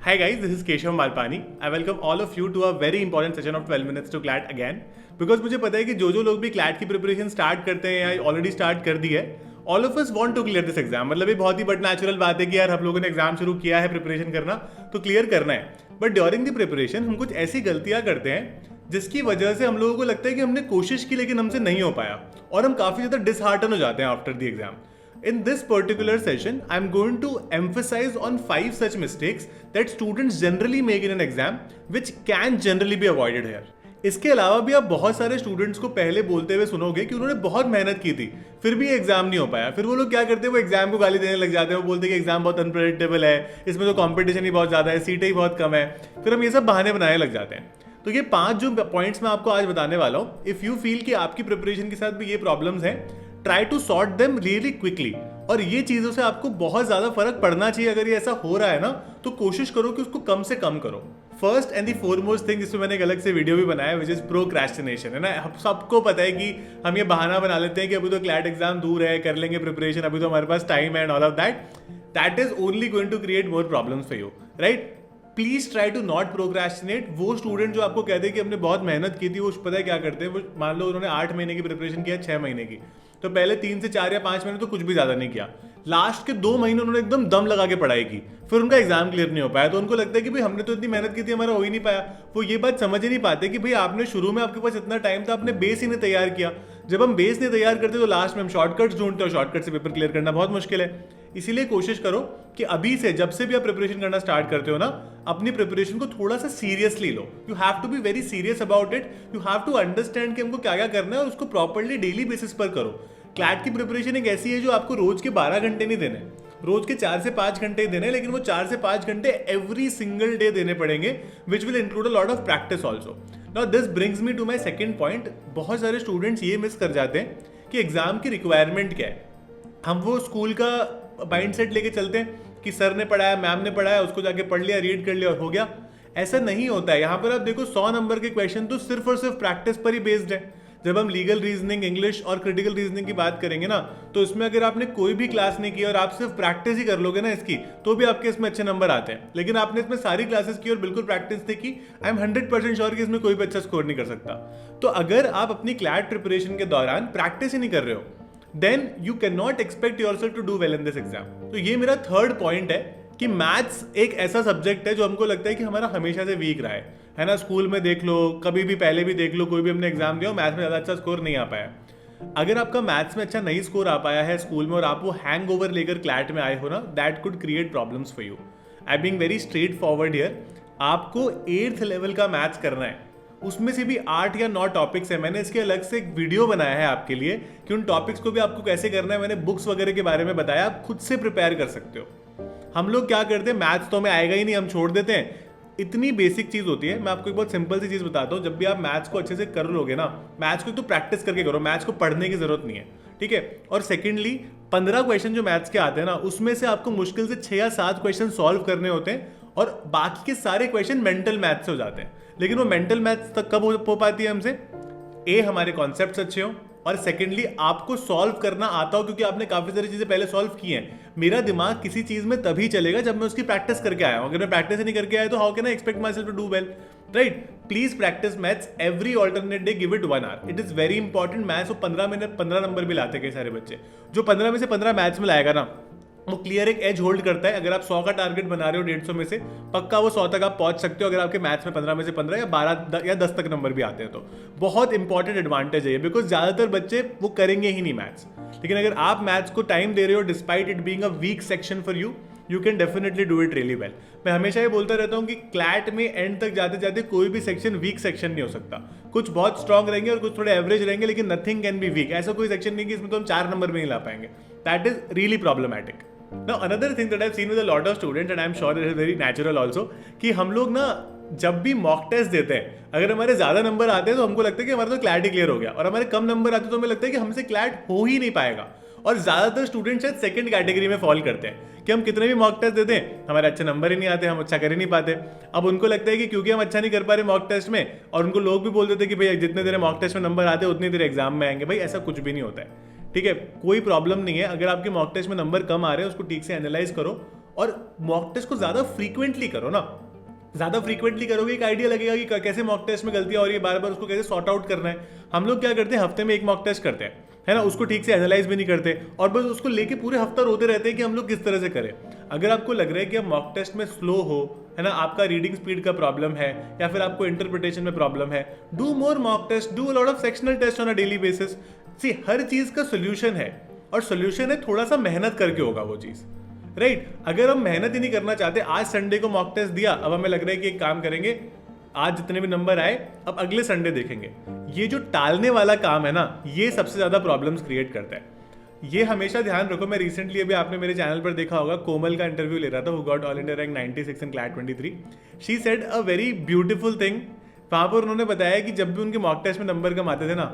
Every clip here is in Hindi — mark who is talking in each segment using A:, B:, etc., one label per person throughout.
A: Hi guys, this is Keshav Malpani. I welcome all of you to a very important session of 12 minutes to CLAT again. Because मुझे पता है कि जो लोग भी CLAT की प्रिपरेशन स्टार्ट करते हैं या ऑलरेडी स्टार्ट कर दी है, all of us want to clear this exam. मतलब ये बहुत ही बट नेचुरल बात है कि यार हम लोगों ने एग्जाम शुरू किया है प्रिपरेशन करना तो क्लियर करना है. बट ड्यूरिंग द प्रिपरेशन हम कुछ ऐसी गलतियां करते हैं जिसकी वजह से हम लोगों को लगता है कि हमने कोशिश की लेकिन हमसे नहीं हो पाया और हम काफी ज्यादा डिसहार्टन हो जाते हैं after the exam. In this particular session, I'm going to emphasize on 5 such mistakes that students generally make in an exam, which can generally be avoided here. इसके अलावा भी आप बहुत सारे स्टूडेंट्स को पहले बोलते हुए सुनोगे कि उन्होंने बहुत मेहनत की थी फिर भी एग्जाम नहीं हो पाया. फिर वो लोग क्या करते हैं, वो एग्जाम को गाली देने लग जाते हैं. वो बोलते हैं कि एग्जाम बहुत अनप्रेडिक्टेबल है, इसमें तो कंपटीशन ही बहुत ज़्यादा है, सीटें ही बहुत कम है. फिर हम ये सब बहाने बनाने लग जाते हैं. तो ये 5 जो पॉइंट्स मैं आपको आज बताने वाला हूँ, इफ़ यू फील कि आपकी प्रिपरेशन के साथ भी ये प्रॉब्लम्स हैं, try to sort them really quickly. और ये चीज़ों से आपको बहुत ज़्यादा फर्क पड़ना चाहिए. अगर ये ऐसा हो रहा है ना तो कोशिश करो कि उसको कम से कम करो. First and the foremost thing, जिसमें मैंने एक अलग से वीडियो भी बनाया, विच इज प्रोक्रेस्टिनेशन, है ना. सबको पता है कि हम ये बहाना बना लेते हैं कि अभी तो क्लैट एग्जाम दूर है, कर लेंगे प्रिपरेशन, अभी तो हमारे पास टाइम है and all of that is only going to create more problems for you, right. Please try to not procrastinate. वो स्टूडेंट जो आपको कहते हैं कि हमने बहुत मेहनत की थी, वो पता है क्या करते हैं, वो मान लो उन्होंने 8 महीने की प्रिपरेशन किया, 6 महीने की, तो पहले 3 से 4 या 5 महीने तो कुछ भी ज्यादा नहीं किया. लास्ट के 2 महीने उन्होंने एकदम दम लगा के पढ़ाई की, फिर उनका एग्जाम क्लियर नहीं हो पाया. तो उनको लगता है कि भाई हमने तो इतनी मेहनत की थी, हमारा हो ही नहीं पाया. वो ये बात समझ ही नहीं पाते कि भाई आपने शुरू में, आपके पास इतना टाइम था, आपने बेस ही नहीं तैयार किया. जब हम बेस नहीं तैयार करते तो लास्ट में हम शॉर्टकट्स ढूंढते हैं, शॉर्टकट से पेपर क्लियर करना बहुत मुश्किल है. इसीलिए कोशिश करो कि अभी से, जब से भी आप प्रिपरेशन करना स्टार्ट करते हो ना, अपनी प्रिपरेशन को थोड़ा सा सीरियसली लो. You have to be very serious about it. You have to understand कि हमको क्या क्या करना है और उसको प्रॉपरली डेली बेसिस पर करो. क्लैट की प्रिपरेशन एक ऐसी है जो आपको रोज के 12 घंटे नहीं देने, रोज के 4 से 5 घंटे देने, लेकिन वो 4 से 5 घंटे एवरी सिंगल डे देने पड़ेंगे, which will include a lot of practice also. Now this brings me to my second point. बहुत सारे स्टूडेंट्स ये मिस कर जाते हैं कि एग्जाम की रिक्वायरमेंट क्या है. हम वो स्कूल का माइंड सेट लेके चलते हैं कि सर ने पढ़ाया, मैम ने पढ़ाया, उसको जाके पढ़ लिया, रीड कर लिया और हो गया. ऐसा नहीं होता है. यहाँ पर आप देखो 100 नंबर के क्वेश्चन तो सिर्फ और सिर्फ प्रैक्टिस पर ही बेस्ड है. जब हम लीगल रीजनिंग, इंग्लिश और क्रिटिकल रीजनिंग की बात करेंगे ना, तो इसमें अगर आपने कोई भी क्लास नहीं की और आप सिर्फ प्रैक्टिस ही कर लोगे ना इसकी, तो भी आपके इसमें अच्छे नंबर आते हैं. लेकिन आपने इसमें सारी क्लासेस की और बिल्कुल प्रैक्टिस नहीं की, आई एम 100% श्योर कि इसमें कोई भी अच्छा स्कोर नहीं कर सकता. तो अगर आप अपनी क्लैट प्रिपरेशन के दौरान प्रैक्टिस ही नहीं कर रहे हो, then you can not expect yourself to do well in this exam. तो ये मेरा थर्ड पॉइंट है कि मैथ्स एक ऐसा सब्जेक्ट है जो हमको लगता है कि हमारा हमेशा से वीक रहा है ना. स्कूल में देख लो, कभी भी पहले भी देख लो, कोई भी हमने एग्जाम दिया हो, मैथ्स में ज़्यादा अच्छा स्कोर नहीं आ पाया. अगर आपका मैथ्स में अच्छा नहीं स्कोर आ पाया है स्कूल में और आप वो हैंग ओवर लेकर क्लैट में आए हो ना, that could create problems for you. I being very straight forward here. आपको 8th लेवल का मैथ्स करना है, उसमें से भी 8 या 9 टॉपिक्स है. मैंने इसके अलग से एक वीडियो बनाया है आपके लिए कि उन टॉपिक्स को भी आपको कैसे करना है. मैंने बुक्स वगैरह के बारे में बताया, आप खुद से प्रिपेयर कर सकते हो. हम लोग क्या करते हैं, मैथ्स तो हमें आएगा ही नहीं, हम छोड़ देते हैं. इतनी बेसिक चीज होती है. मैं आपको एक बहुत सिंपल सी चीज बताता हूँ. जब भी आप मैथ्स को अच्छे से कर लोगे ना, मैथ्स को तो प्रैक्टिस करके करो, मैथ्स को पढ़ने की जरूरत नहीं है, ठीक है. और सेकेंडली 15 क्वेश्चन जो मैथ्स के आते हैं ना, उसमें से आपको मुश्किल से 6 या 7 क्वेश्चन सॉल्व करने होते हैं और बाकी के सारे क्वेश्चन मेंटल मैथ्स से हो जाते हैं. लेकिन वो मेंटल मैथ्स तक कब हो पाती है हमसे, हमारे कॉन्सेप्ट्स अच्छे हो और सेकेंडली आपको सॉल्व करना आता हो, क्योंकि आपने काफी सारी चीजें पहले सॉल्व की हैं. मेरा दिमाग किसी चीज में तभी चलेगा जब मैं उसकी प्रैक्टिस करके आया हूं. अगर मैं प्रैक्टिस नहीं करके आया तो how can I expect my self to do well, right. Please practise maths every alternate day, give it 1 hour. It is very important. Maths वो 15 नंबर भी लाते हैं कई सारे बच्चे. जो 15 में से 15 मैथ्स में लाएगा ना, वो क्लियर एक एज होल्ड करता है. अगर आप 100 का टारगेट बना रहे हो 150 में से, पक्का वो 100 तक आप पहुंच सकते हो अगर आपके मैथ्स में 15 में से 15 या 12 या 10 तक नंबर भी आते हैं. तो बहुत इंपॉर्टेंट एडवांटेज है, बिकॉज ज्यादातर बच्चे वो करेंगे ही नहीं मैथ्स. लेकिन अगर आप मैथ्स को टाइम दे रहे हो, despite it being a week section for you, you can definitely do it really well. मैं हमेशा ये बोलता रहता हूँ कि क्लैट में एंड तक जाते जाते कोई भी सेक्शन वीक सेक्शन नहीं हो सकता. कुछ बहुत स्ट्रॉन्ग रहेंगे और कुछ थोड़े एवरेज रहेंगे, लेकिन नथिंग कैन बी वीक. ऐसा कोई सेक्शन नहीं कि इसमें तो हम 4 नंबर में ही ला पाएंगे. That is really problematic. Now another thing that I've seen with a lot of students and I'm sure it is very natural also, कि हम लोग ना जब भी मॉक टेस्ट देते हैं, अगर हमारे ज्यादा नंबर आते हैं तो हमको लगता है कि हमारा तो क्लैट ही क्लियर हो गया, और हमारे कम नंबर आते हैं तो हमें लगता है कि हमसे क्लैट हो ही नहीं पाएगा. और ज्यादातर स्टूडेंट्स शायद सेकंड कैटेगरी में फॉल करते हैं कि हम कितने भी मॉक टेस्ट देते हैं, हमारे अच्छे नंबर ही नहीं आते, हम अच्छा कर ही नहीं पाते. अब उनको लगता है कि क्योंकि हम अच्छा नहीं कर पा रहे मॉक टेस्ट में, और उनको लोग भी बोल देते हैं कि भाई जितने तेरे मॉक टेस्ट में नंबर आते हैं उतने तेरे एग्जाम में आएंगे. भाई ऐसा कुछ भी नहीं होता है, ठीक है. कोई प्रॉब्लम नहीं है. अगर आपके मॉक टेस्ट में नंबर कम आ रहे हैं, उसको ठीक से एनालाइज करो और मॉक टेस्ट को ज़्यादा फ्रीक्वेंटली करो ना, ज़्यादा फ्रीक्वेंटली करोगे एक आइडिया लगेगा कि कैसे मॉक टेस्ट में गलतियाँ हो रही है, बार बार उसको कैसे सॉर्ट आउट करना है। हम लोग क्या करते हैं, हफ्ते में एक मॉक टेस्ट करते हैं, है ना, उसको ठीक से एनालाइज भी नहीं करते और बस उसको लेके पूरे हफ्ता रोते रहते हैं कि हम लोग किस तरह से करें। अगर आपको लग रहा है कि आप मॉक टेस्ट में स्लो हो, है ना, आपका रीडिंग स्पीड का प्रॉब्लम है या फिर आपको इंटरप्रिटेशन में प्रॉब्लम है, do more mock test, do a lot of sectional test on a daily basis. See, हर चीज का सोल्यूशन है और सोल्यूशन है थोड़ा सा मेहनत करके होगा वो चीज, राइट। अगर हम मेहनत ही नहीं करना चाहते, आज संडे को मॉक टेस्ट दिया, अब हमें लग रहा है कि एक काम करेंगे, आज जितने भी नंबर आए अब अगले संडे देखेंगे, ये जो टालने वाला काम है ना, ये सबसे ज्यादा प्रॉब्लम्स क्रिएट करता है। ये हमेशा ध्यान रखो। मैं रिसेंटली अभी आपने मेरे चैनल पर देखा होगा, कोमल का इंटरव्यू ले रहा था, who got all India rank 96 in CLAT 23। She said a very beautiful thing. वहां पर उन्होंने बताया कि जब भी उनके मॉक टेस्ट में नंबर कम आते थे ना,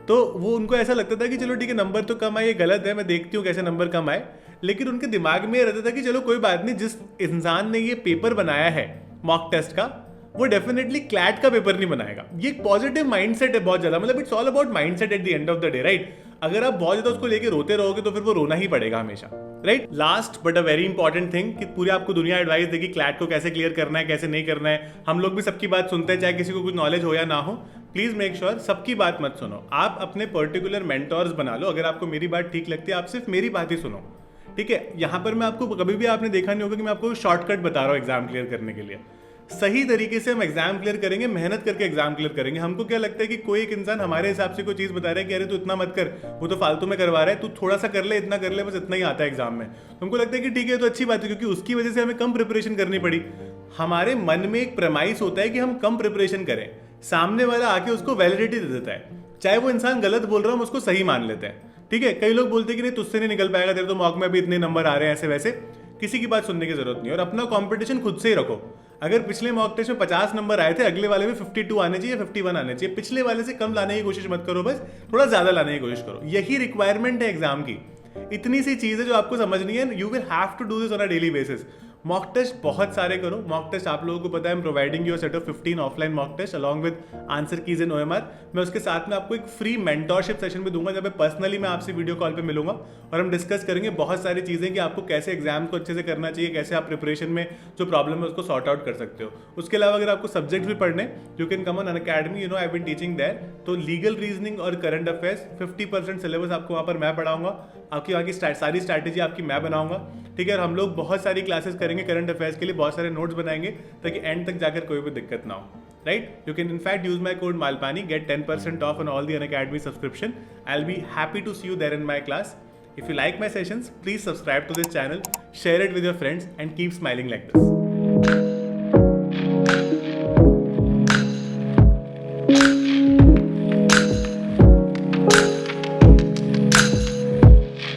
A: तो वो उनको ऐसा लगता था कि चलो ठीक है, नंबर तो कम आए, ये गलत है, मैं देखती हूँ कैसे नंबर कम आए, लेकिन उनके दिमाग में ये रहता था कि चलो कोई बात नहीं, जिस इंसान ने ये पेपर बनाया है मॉक टेस्ट का, वो डेफिनेटली क्लैट का पेपर नहीं बनाएगा। ये एक पॉजिटिव माइंडसेट है बहुत ज्यादा, मतलब it's all about mindset at the end of the day, right. अगर आप बहुत ज्यादा उसको लेके रोते रहोगे तो फिर वो रोना ही पड़ेगा हमेशा, right. Last but a very important thing, कि पूरी आपको दुनिया एडवाइस देगी क्लैट को कैसे क्लियर करना है, कैसे नहीं करना है। हम लोग भी सबकी बात सुनते हैं, चाहे किसी को कुछ नॉलेज हो या ना हो। प्लीज मेक श्योर सबकी बात मत सुनो, आप अपने पर्टिकुलर मेंटर्स बना लो। अगर आपको मेरी बात ठीक लगती है, आप सिर्फ मेरी बात ही सुनो, ठीक है। यहाँ पर मैं आपको कभी भी आपने देखा नहीं होगा कि मैं आपको शॉर्टकट बता रहा हूँ एग्जाम क्लियर करने के लिए। सही तरीके से हम एग्जाम क्लियर करेंगे, मेहनत करके एग्जाम क्लियर करेंगे। हमको क्या लगता है कि कोई एक इंसान हमारे हिसाब से कोई चीज बता रहा है कि अरे तू इतना मत कर, वो तो फालतू में करवा रहा है, तू थोड़ा सा कर ले, इतना कर ले, बस इतना ही आता है एग्जाम में। हमको लगता है कि ठीक है, तो अच्छी बात है, क्योंकि उसकी वजह से हमें कम प्रिपरेशन करनी पड़ी। हमारे मन में एक प्रमाइस होता है कि हम कम प्रिपरेशन करें, सामने वाला आके उसको वैलिडिटी दे देता है, चाहे वो इंसान गलत बोल रहा हो, हम उसको सही मान लेते हैं, ठीक है। कई लोग बोलते हैं कि नहीं, तुझसे नहीं निकल पाएगा, तेरे तो मॉक में भी इतने नंबर आ रहे हैं, ऐसे वैसे। किसी की बात सुनने की जरूरत नहीं, और अपना कंपटीशन खुद से ही रखो। अगर पिछले मॉक टेस्ट में 50 नंबर आए थे, अगले वाले में 52 आने चाहिए, 51 आने चाहिए। पिछले वाले से कम लाने की कोशिश मत करो, बस थोड़ा ज्यादा लाने की कोशिश करो। यही रिक्वायरमेंट है एग्जाम की। इतनी सी चीज है जो आपको समझनी है। You will have to do this on a daily basis. Mock test बहुत सारे करो। मॉक टेस्ट आप लोगों को पता है, I'm providing you a set of 15 offline mock test along with answer keys in OMR। मैं उसके साथ में आपको एक फ्री मेंटोरशिप सेशन भी दूंगा, जब मैं पर्सनली मैं आपसे वीडियो कॉल पे मिलूंगा और हम डिस्कस करेंगे बहुत सारी चीजें कि आपको कैसे एग्जाम को अच्छे से करना चाहिए, कैसे आप प्रिपरेशन में जो प्रॉब्लम है उसको सॉर्ट आउट कर सकते हो। उसके अलावा अगर आपको सब्जेक्ट भी पढ़ने, you can come on Unacademy, you know I been teaching there. तो लीगल रीजनिंग और करंट अफेयर्स 50% सिलेबस आपको वहाँ पर मैं पढ़ाऊंगा, आपकी वहाँ की सारी स्ट्रैटेजी आपकी मैं बनाऊंगा, ठीक है। और हम लोग बहुत सारी क्लासेस करेंगे करंट अफेयर्स के लिए, बहुत सारे नोट्स बनाएंगे ताकि एंड तक जाकर कोई भी दिक्कत ना हो, right. You can in fact use my code Malpani, get 10% off on all the Unacademy subscription. I will be happy to see you there in my class. If you like my sessions, please subscribe to this channel, share it with your friends and keep smiling like this.